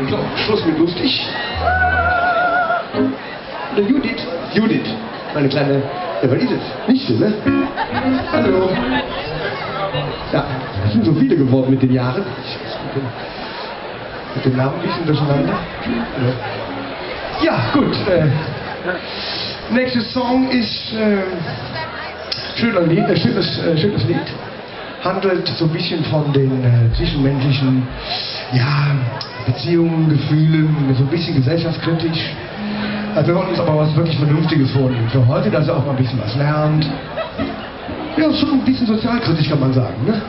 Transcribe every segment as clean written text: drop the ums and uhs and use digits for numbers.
So, Schluss mit lustig. Judith, meine kleine, ja, was ist es? Nichte, ne? Hallo. Ja, es sind so viele geworden mit den Jahren. Mit dem Namen ein bisschen durcheinander. Ja, gut. Nächstes Song ist schönes Lied. Handelt so ein bisschen von den zwischenmenschlichen Beziehungen, Gefühlen, so ein bisschen gesellschaftskritisch. Wir wollen uns aber was wirklich Vernünftiges vornehmen für heute, dass ihr auch mal ein bisschen was lernt. Ja, schon ein bisschen sozialkritisch kann man sagen, ne?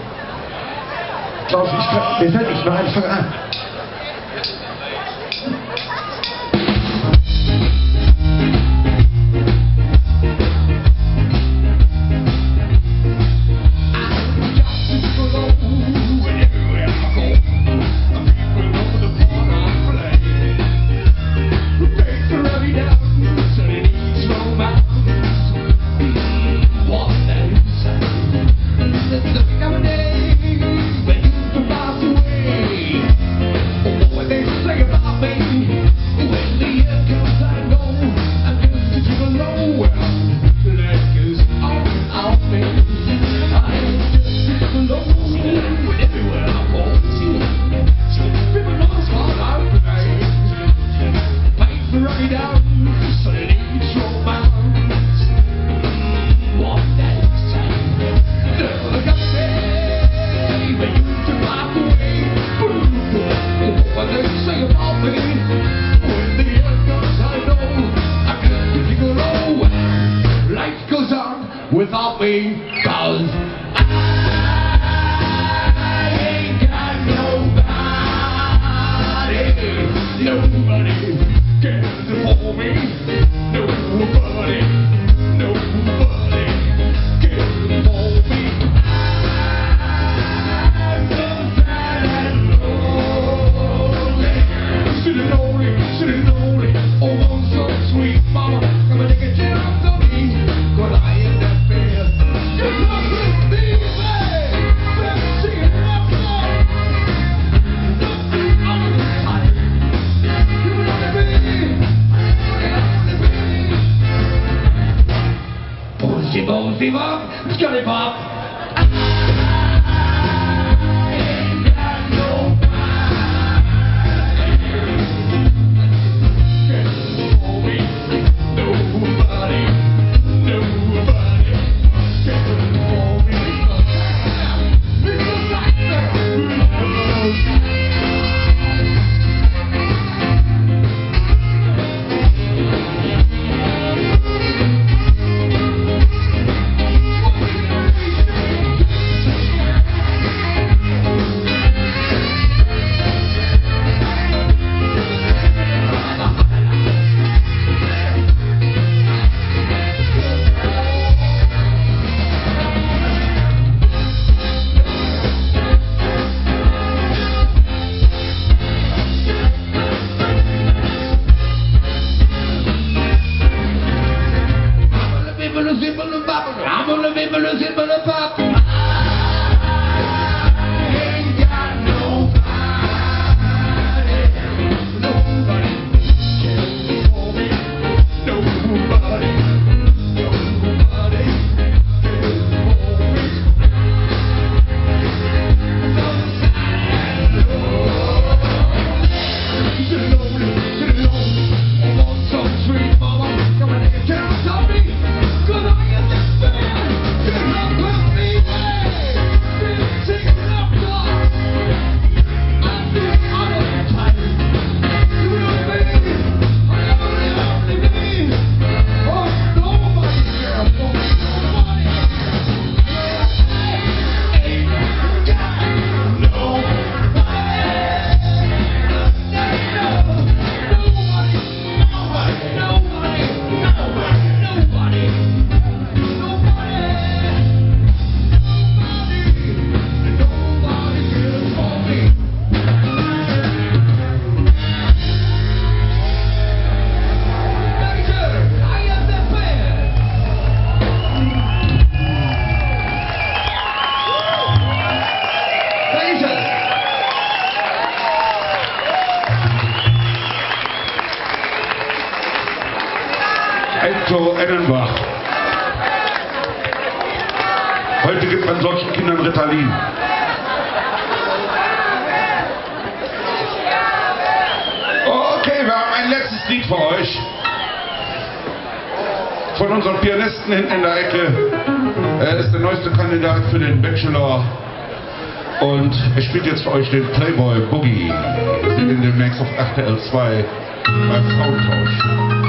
Klaus, mir fällt nichts mehr ein, fang an. Without me, 'cause I ain't got nobody cares for me, nobody cares for me. I'm so sad and lonely, sitting lonely, oh, so sweet, mama, come and take a chance on me, 'cause I ain't that bad. Just look at me, babe, singing that song. Bossy bop, Johnny Pop. Otto Ennenbach. Heute gibt man solchen Kindern Ritalin. Okay, wir haben ein letztes Lied für euch. Von unserem Pianisten hinten in der Ecke. Er ist der neueste Kandidat für den Bachelor. Und er spielt jetzt für euch den Playboy Boogie. Wir sind demnächst auf RTL 2 bei Frauentausch.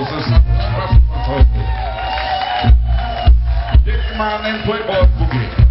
Es ist Spaß gemacht heute. Leg mal an den Playboy Boogie.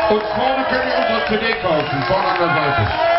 Und vorne könnt ihr unsere CD kaufen, vorne an der Seite.